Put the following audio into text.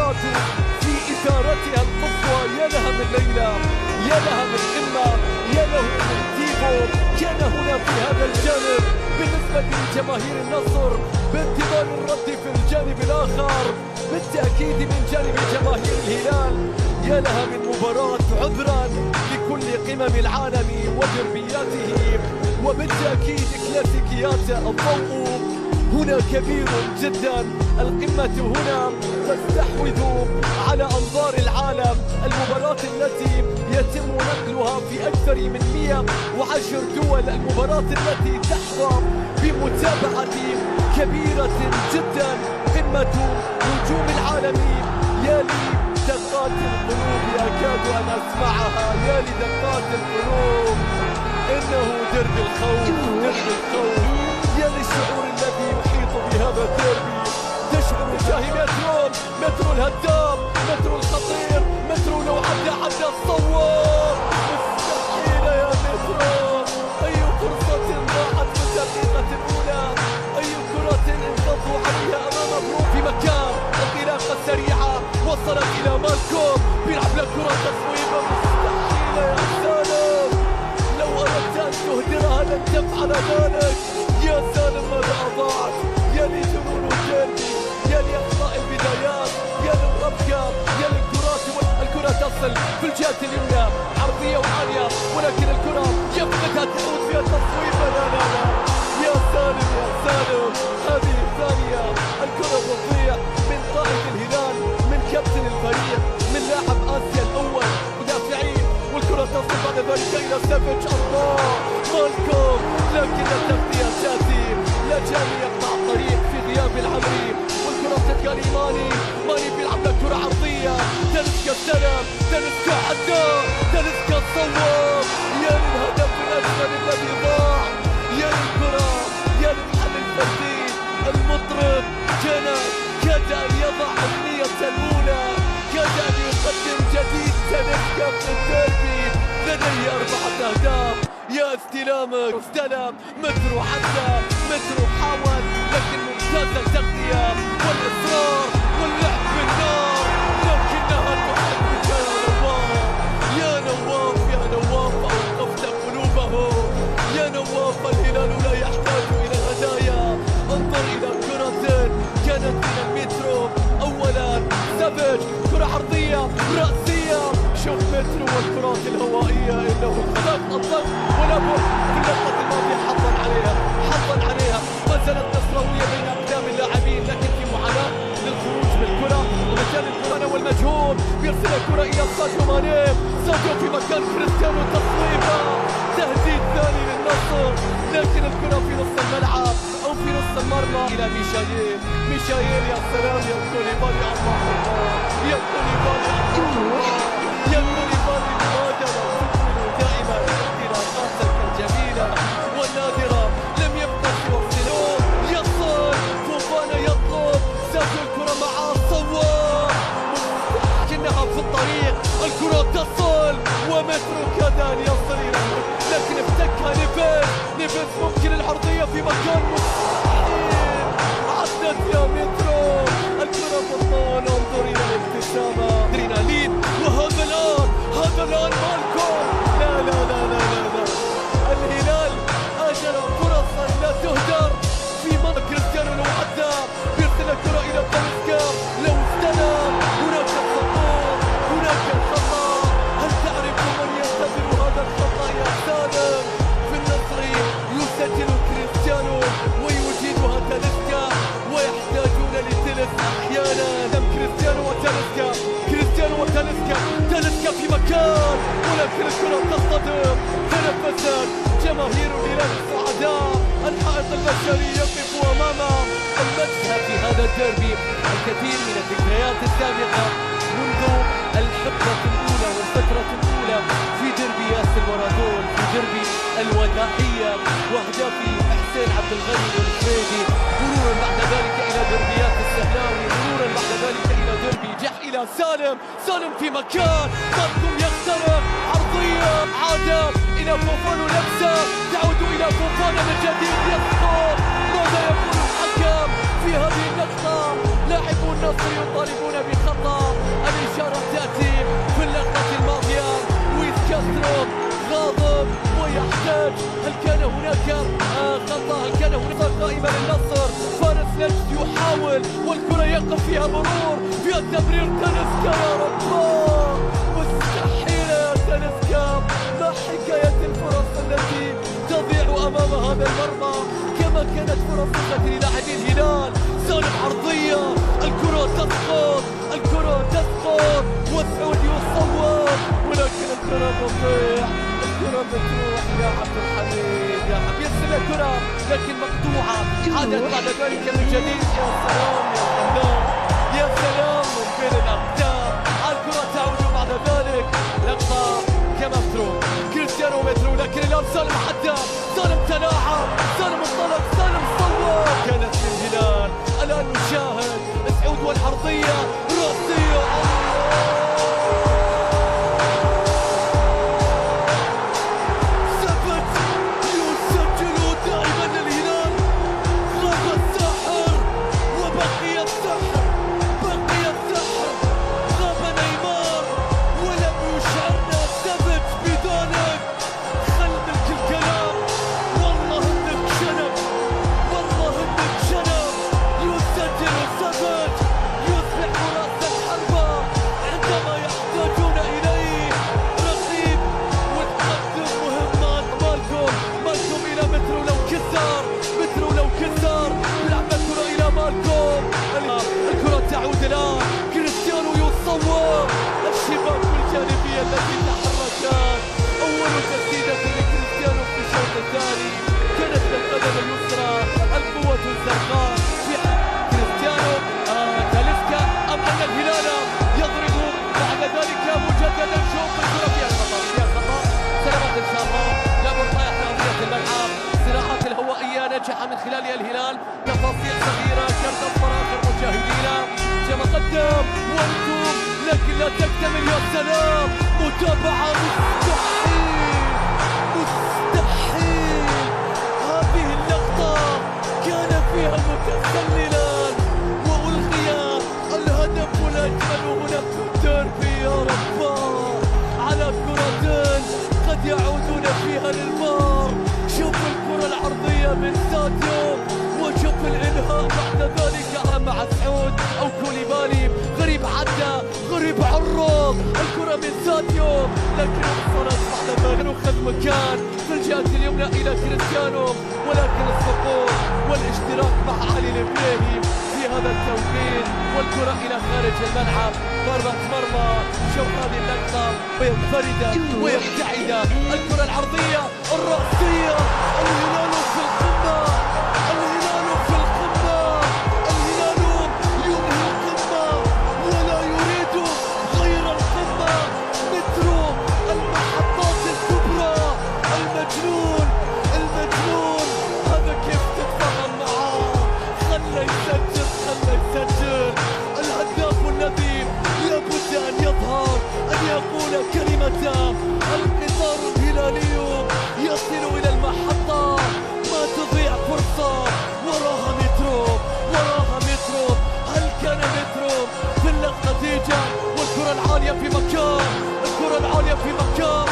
المباراة في إثارتها القصوى. يا لها من ليلة، يا لها من قمة، يا له من تيفو كان هنا في هذا الجانب بالنسبة لجماهير النصر، بانتظار الرد في الجانب الآخر بالتأكيد من جانب جماهير الهلال. يا لها من مباراة عذرا لكل قمم العالم ودربياته وبالتأكيد كلاسيكيات. الضوء هنا كبير جدا، القمة هنا تستحوذ على أنظار العالم. المباراة التي يتم نقلها في أكثر من 110 دول، المباراة التي تحظى بمتابعة كبيرة جدا، قمة نجوم العالم. يا لي دقات القلوب، أكاد أن أسمعها، يا لي دقات القلوب، إنه درب الخوف، درب الخوف. يا للشعور الذي يحيط بهذا الديربي. تشعر تجاه مترو الهداف، مترو الخطير، مترو لو عدى الصواب. مستحيل يا مترو، أي فرصة ضاعت في الدقيقة الأولى، أي كرة انقضوا عليها أمام برو في مكان. الانطلاقة السريعة وصلت إلى مالكوم، بيلعب لك كرة تصويبة. مستحيل يا سالم، لو أردت أن تهدرها لن تفعل ذلك. يا سالم ماذا أضاعت؟ يا لي جنون الديربي، يا لي أخطاء البدايات، يا للربكة، يا للكرات. الكرة تصل في الجهة اليمنى عرضية وعالية، ولكن الكرة يفقدها، تعود فيها التصويبة. لا لا لا يا سالم، يا سالم، هذه الثانية. الكرة تضيع من قائد الهلال، من كابتن الفريق، من لاعب آسيا الأول، مدافعين، والكرة تصل بعد ذلك إلى سافيتش. الله مالكوم، لكن التغطية تأتي، لا جاني يقطع الطريق في غياب العمري، والكرة تلقى لماني. ماني بيلعب لك كرة عرضية، تلسكا استلم، تلسكا عدى، تلسكا صوب. يا للهدف الأجمل الذي ضاع، يا للكرة، يا للحل الفردي. المطرب كاد أن يضع أغنية الأولى، كاد أن يقدم جديد. تلسكا في الديربي لديه 4 أهداف. يا استلامك، استلم مترو، حتى مترو حاول، لكن ممتاز التغطية والإصرار واللعب بالنار، لكنها تحرك. يا نواف، يا نواف، أوقفت قلوبه. يا نواف، الهلال لا يحتاج إلى الهدايا. انظر إلى كرة كانت من المترو. أولا سافيتش، كرة عرضية رأسية، شوف مترو والكرات الهوائية، إنه خلق الضغط ولا بد. في اللقطة الماضية حظا عليها، حظا عليها. ما زالت نصراوية بين أقدام اللاعبين، لكن في معاناة للخروج بالكرة، ومكان الكرة والمجهول. بيرسل الكرة إلى ساديو ماني، ساديو في مكان كريستيانو، تصويبة، تهديد ثاني للنصر، لكن الكرة في نص الملعب أو في نص المرمى إلى ميشايل. ميشايل، يا سلام يا كوليبالي، الله الله، يا كوليبالي، الله، يا كوليبالي. لماذا لا تكمل دائما انطلاقاتك الجميلة والنادرة؟ لم يبقى سوى السلوم. يصل فوفانا، يطلب ساديو، الكرة مع الصواب، لكنها في الطريق. الكرة تصل ومترو كاد أن يصل إلى، لكن افتكها نيفيز، ممكن العرضية في مكان مستحيل. عدت يا مترو، الكرة بطال. انظر إلى الابتسامة، ادرينالين. وهذا الآن مالكوم. لا لا لا لا لا لا، الهلال أجل فرصا لا تهدر في مرمى كريستيانو. لو عدى بيرسل الكرة إلى تاليسكا، لو استلم هناك السقوط، هناك الخطأ. هل تعرف من ينتظر هذا الخطأ يا سالم؟ في النصر يسجل كريستيانو ويجيدها تاليسكا، ويحتاجون لتلس أحيانا. كريستيانو وتاليسكا، كريستيانو وتاليسكا، تاليسكا في مكان، ولكن الكرة تصطدم. تنفست جماهير الهلال السعداء، الحائط البشري يقف أمام المشهد في هذا الديربي. الكثير من الذكريات السابقة منذ الحقبة الأولى والفترة الأولى في ديربي ياسر ورادول، في ديربي الوداعية وأهداف حسين عبد الغني والفريدي، مرورا بعد ذلك إلى ديربيات السهلاوي، مرورا بعد ذلك إلى ديربي جح إلى سالم. سالم في مكان، مالكوم يخترق عرضية، عادة إلى فوفانا، لمسة تعود إلى فوفانا من جديد، يسقط. ماذا يقول الحكم في هذه اللقطة؟ لاعبو النصر يطالبون بخطأ. يحتاج. هل كان هناك خطأ؟ هل كان هناك قائمة للنصر؟ فارس نجد يحاول والكرة يقف فيها مرور، فيها تمرير تاليسكا. يا رب مستحيل يا تاليسكا. ما حكاية الفرص التي تضيع أمام هذا المرمى كما كانت فرص للاعبي الهلال؟ سالم عرضية، الكرة تسقط، الكرة تسقط وسعود يصوب، ولكن الكرة تضيع، الكرة بتروح يا عبد الحميد. يا حبيبي يرسل الكرة لكن مقطوعة، عادت بعد ذلك من جديد. يا سلام يا سلام يا سلام من بين الأقدام. الكرة تعود بعد ذلك، لقطة كما مترو كريستيانو مترو، لكن الآن سالم حتى سالم تلاعب، سالم انطلق، سالم صوب. كانت للهلال. الآن نشاهد سعود والعرضية راسية. الكرة تعود الآن، كريستيانو يصوب، الشباك الجانبية التي تحركت. أول تسديدة لكريستيانو في الشوط الثاني كانت بالقدم اليسرى، القوة الزرقاء في كريستيانو. تاليسكا أم أن الهلال يضرب بعد ذلك مجددا؟ شوط الكرة فيها خطأ، فيها خطأ. سلامات إن شاء الله، لابد رايح لأرضية الملعب. الصراعات الهوائية نجح من خلالها الهلال. تفاصيل صغيرة كم تصبر آخر مشاهدينا كما قدم وانتم، لكن لا تكتمل. يا سلام متابعة مستحيل مستحيل. هذه اللقطة كان فيها المتسللان وألغي الهدف الأجمل هنا في الديربي. يا رب على كرتين قد يعودون فيها للفار. شوف الكرة العرضية من ساديو، وشوف الإنهاء بعد ذلك مع سعود أو كوليبالي. غريب عدى، غريب عرض، الكرة من ساديو لكن وصلت بعد ذلك وخذ مكان في الجهة اليمنى إلى كريستيانو، ولكن السقوط والاشتراك مع علي الإبراهيم في هذا التوقيت، والكرة إلى خارج الملعب. ضربة مرمى. شوف هذه اللقطة وينفردة ويبتعد. الكرة العرضية الرأسية. الهلال في القمة، الهلال في القمة، الهلال ينهي القمة ولا يريد غير القمة. مترو المحطات الكبرى، المجنون المجنون هذا كيف تتفاهم معاه؟ خلى يسجل، خلى يسجل. الهداف الذي لابد أن يظهر، أن يقول كلمة. القطار الهلالي يصل إلى المحطة، ما تضيع فرصة. وراها مترو، وراها مترو. هل كان مترو في النتيجة؟ والكرة العالية في مكان، الكرة العالية في مكان.